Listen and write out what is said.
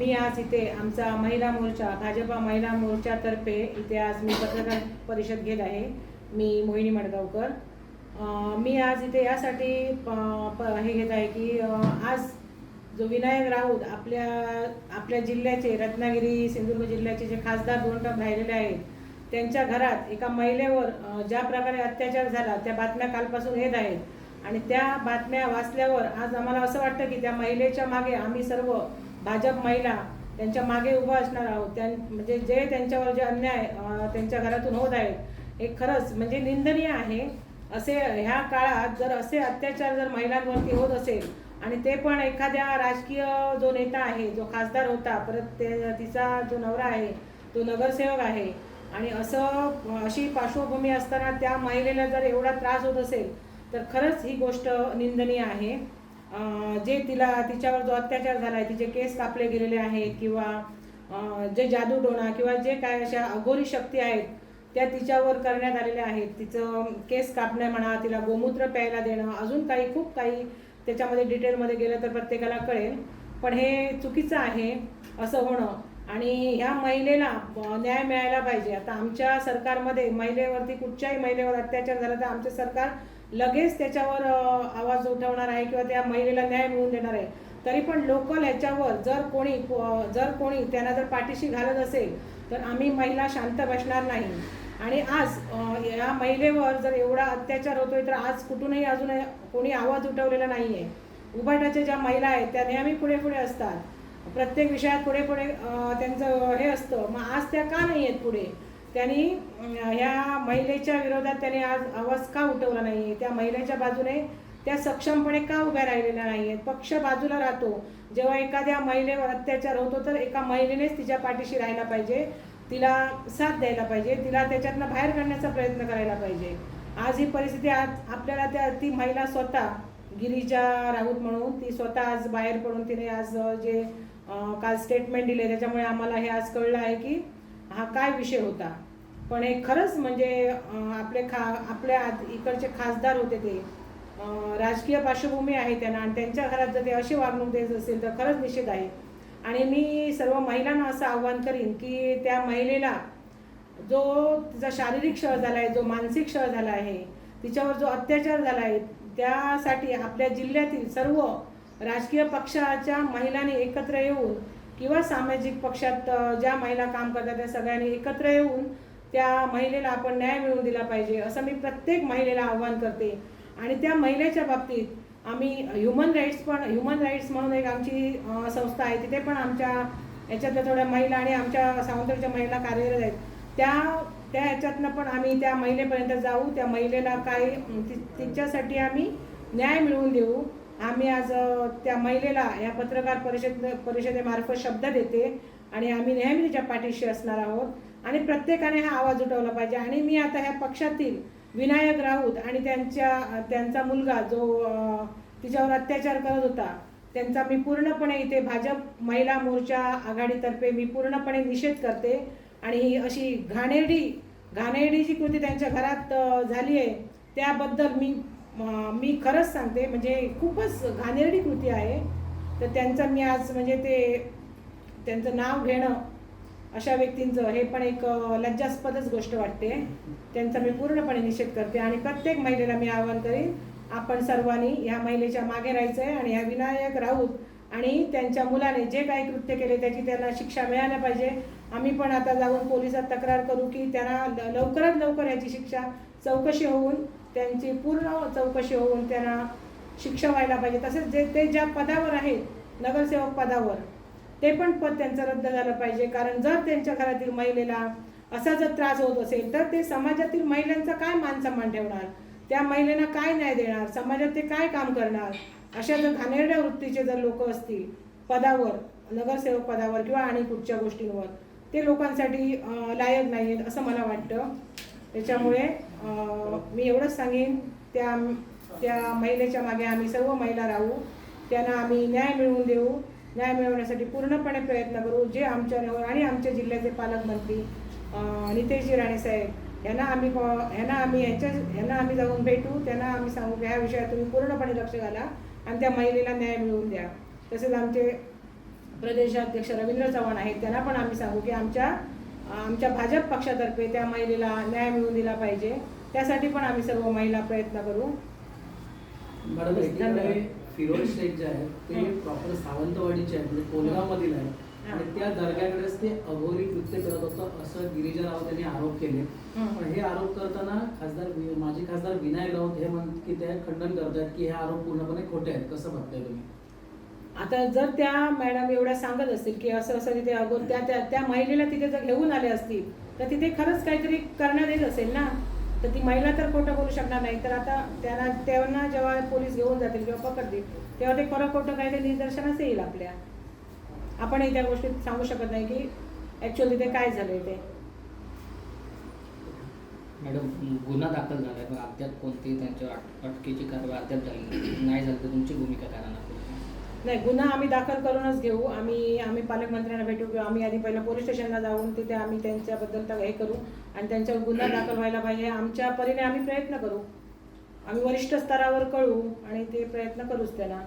मी आज इथे आमचा महिला मोर्चा भाजपा महिला मोर्चातर्फे इथे आज मी पत्रकार परिषद घेत आहे। मी मोहिनी मडगावकर। मी आज इथे यासाठी हे घेत आहे की आज जो विनायक राऊत आपल्या जिल्ह्याचे रत्नागिरी सिंधुदुर्ग जिल्ह्याचे जे खासदार 2 टर्म राहिलेले आहेत त्यांच्या घरात एका महिलेवर ज्या प्रकारे अत्याचार झाला त्या बातम्या कालपासून येत आहेत आणि त्या बातम्या वाचल्यावर आज आम्हाला असं वाटतं की त्या महिलेच्या मागे आम्ही सर्व भाजप महिला त्यांच्या मागे उभा असणार आहोत। म्हणजे जे त्यांच्यावर जे अन्याय त्यांच्या घरातून होत आहेत हे खरंच म्हणजे निंदनीय आहे। असे ह्या काळात जर असे अत्याचार जर महिलांवरती होत असेल आणि ते पण एखाद्या राजकीय जो नेता आहे जो खासदार होता परत तिचा जो नवरा आहे तो नगरसेवक आहे आणि अशी पार्श्वभूमी असताना त्या महिलेला जर एवढा त्रास होत असेल तर खरंच ही गोष्ट निंदनीय आहे। जे तिच्यावर जो अत्याचार झाला आहे तिचे केस कापले गेलेले आहेत किंवा जे जादूटोणा किंवा जे काय अशा अघोरी शक्ती आहेत त्या तिच्यावर करण्यात आलेल्या आहेत। तिचं केस कापणे म्हणा, तिला गोमूत्र प्यायला देणं, अजून खूप काही त्याच्यामध्ये डिटेलमध्ये गेलं तर प्रत्येकाला कळेल, पण हे चुकीचं आहे असं होणं आणि ह्या महिलेला न्याय मिळायला पाहिजे। आता आमच्या सरकारमध्ये महिलेवरती कुठच्याही महिलेवर अत्याचार झाला तर आमचे सरकार लगेच त्याच्यावर आवाज उठवणार आहे किंवा त्या महिलेला न्याय मिळवून देणार आहे। तरी पण लोकल ह्याच्यावर जर कोणी त्यांना जर पाठीशी घालत असेल तर आम्ही महिला शांत बसणार नाही। आणि आज या महिलेवर जर एवढा अत्याचार होतोय तर आज कुठूनही अजून कोणी आवाज उठवलेला नाही आहे। उभाटाच्या ज्या महिला आहेत त्या नेहमी पुढे असतात, प्रत्येक विषयात पुढे त्यांचं हे असतं, मग आज त्या का नाही आहेत पुढे? त्यांनी ह्या महिलेच्या विरोधात त्यांनी आज आवाज का उठवला नाही आहे? त्या महिलेच्या बाजूने त्या सक्षमपणे का उभ्या राहिलेल्या नाही आहेत? पक्ष बाजूला राहतो। जेव्हा एखाद्या महिलेवर अत्याचार होतो तर एका महिलेनेच तिच्या पाठीशी राहायला पाहिजे, तिला साथ द्यायला पाहिजे, तिला त्याच्यातनं बाहेर काढण्याचा प्रयत्न करायला पाहिजे। आज ही परिस्थिती आज आपल्याला ती महिला स्वतः गिरिजा राऊत म्हणून ती स्वतः आज बाहेर पडून तिने आज जे काल स्टेटमेंट दिले त्याच्यामुळे आम्हाला हे आज कळलं आहे की हा काय विषय होता। पण हे खरंच म्हणजे आपल्या इकडचे खासदार होते ते राजकीय पार्श्वभूमी आहे त्यांना आणि त्यांच्या घरात जर ते अशी वागणूक देत असेल तर खरंच निषेध आहे। आणि मी सर्व महिलांना असं आव्हान करीन की त्या महिलेला जो तिचा शारीरिक छळ झाला आहे, जो मानसिक छळ झाला आहे, तिच्यावर जो अत्याचार झाला आहे त्यासाठी आपल्या जिल्ह्यातील सर्व राजकीय पक्षाच्या महिलांनी एकत्र येऊन किंवा सामाजिक पक्षात ज्या महिला काम करतात त्या सगळ्यांनी एकत्र येऊन त्या महिलेला आपण न्याय मिळवून दिला पाहिजे असं मी प्रत्येक महिलेला आव्हान करते। आणि त्या महिलेच्या बाबतीत आम्ही ह्युमन राईट्स म्हणून एक आमची संस्था आहे, तिथे पण आमच्या याच्यातल्या थोड्या महिला आणि आमच्या सावंतवाडीच्या महिला कार्यरत आहेत, त्या ह्याच्यातनं पण आम्ही त्या महिलेपर्यंत जाऊ, त्या महिलेला तिच्यासाठी आम्ही न्याय मिळवून देऊ। आम्ही आज त्या महिलेला या पत्रकार परिषदेमार्फत शब्द देते आणि आम्ही नेहमी तिच्या पाठीशी असणार आहोत आणि प्रत्येकाने हा आवाज उठवला पाहिजे। आणि मी आता ह्या पक्षातील विनायक राऊत आणि त्यांचा मुलगा जो तिच्यावर अत्याचार करत होता त्यांचा मी पूर्णपणे इथे भाजप महिला मोर्चा आघाडीतर्फे मी पूर्णपणे निषेध करते। आणि ही अशी घाणेरडी जी कृती त्यांच्या घरात झाली आहे त्याबद्दल मी खरंच सांगते, म्हणजे खूपच घाणेरडी कृती आहे। तर त्यांचं मी आज म्हणजे त्यांचं नाव घेणं अशा व्यक्तींचं हे पण एक लज्जास्पदच गोष्ट वाटते। त्यांचा मी पूर्णपणे निषेध करते आणि प्रत्येक महिलेला मी आवाहन करीन आपण सर्वांनी ह्या महिलेच्या मागे राहायचं आहे आणि ह्या विनायक राऊत आणि त्यांच्या मुलाने जे काही कृत्य केले त्याची त्यांना शिक्षा मिळायला पाहिजे। आम्ही पण आता जाऊन पोलिसात तक्रार करू की त्यांना लवकरात लवकर याची शिक्षा चौकशी होऊन त्यांची पूर्ण चौकशी होऊन त्यांना शिक्षा व्हायला पाहिजे। तसेच ते ज्या पदावर आहेत नगरसेवक पदावर ते पण पद त्यांचं रद्द झालं पाहिजे, कारण जर त्यांच्या घरातील महिलेला असा जर त्रास होत असेल तर ते समाजातील महिलांचा काय मान सन्मान ठेवणार, त्या महिलेला काय न्याय देणार, समाजात ते काय काम करणार? अशा जर घाणेरड्या वृत्तीचे जर लोक असतील पदावर, नगरसेवक पदावर किंवा आणि कुठच्या गोष्टींवर, ते लोकांसाठी लायक नाही आहेत असं मला वाटतं। त्याच्यामुळे मी एवढंच सांगेन त्या महिलेच्या मागे आम्ही सर्व महिला राहू, त्यांना आम्ही न्याय मिळवून देऊ, न्याय मिळवण्यासाठी पूर्णपणे प्रयत्न करू। जे आमच्यावर आणि आमच्या जिल्ह्याचे पालकमंत्री नितेशजी राणे साहेब यांना आम्ही जाऊन भेटू, त्यांना आम्ही सांगू की ह्या विषयात तुम्ही पूर्णपणे लक्ष घाला आणि त्या महिलेला न्याय मिळवून द्या। तसेच आमचे प्रदेशाध्यक्ष रवींद्र चव्हाण आहेत त्यांना पण आम्ही सांगू की आमच्या भाजप पक्षातर्फे त्या महिलेला न्याय मिळवून दिला पाहिजे. त्यासाठी पण आम्ही सर्व महिला प्रयत्न करू. मॅडम एकीकडे फिरोज शेख जे आहेत ते प्रॉपर सावंतवाडीचे आहेत, म्हणजे कोलगाव मधील आहेत आणि त्या दर्ग्याकडेच ते अघोरी कृत्य करत होतं असं गिरिजा राऊत यांनी आरोप केले. पण हे आरोप करताना माजी खासदार विनायक राऊत हे म्हणतात की ते खंडन करतात की हे आरोप पूर्णपणे खोटे आहेत. कसं बघताय तुम्ही? आता जर त्या मॅडम एवढ्या सांगत असतील की असं असं तिथे त्या महिलेला तिथे जर घेऊन आले असतील तर तिथे खरंच काहीतरी करण्यात येत असेल ना, तर ती महिला तर खोटं बोलू शकणार नाही. तर आता त्यांना जेव्हा पोलीस घेऊन जातील किंवा पकडतील तेव्हा ते खरं खोटं काय ते निदर्शनास येईल आपल्या. आपणही त्या गोष्टीत सांगू शकत नाही की ॲक्च्युअली तिथे काय झालंय ते. मॅडम गुन्हा दाखल झाला आहे पण अद्याप कोणतीही त्यांच्या अटकेची कारवाई अद्याप झाली नाही झाली तर तुमची भूमिका काय राहणार? नाही, गुन्हा आम्ही दाखल करूनच घेऊ. आम्ही पालकमंत्र्यांना भेटू किंवा आम्ही आधी पहिलं पोलीस स्टेशनला जाऊन तिथे आम्ही त्यांच्याबद्दल हे करू आणि त्यांच्यावर गुन्हा दाखल व्हायला पाहिजे. आमच्या परीने आम्ही प्रयत्न करू. आम्ही वरिष्ठ स्तरावर कळू आणि ते प्रयत्न करूच त्यांना.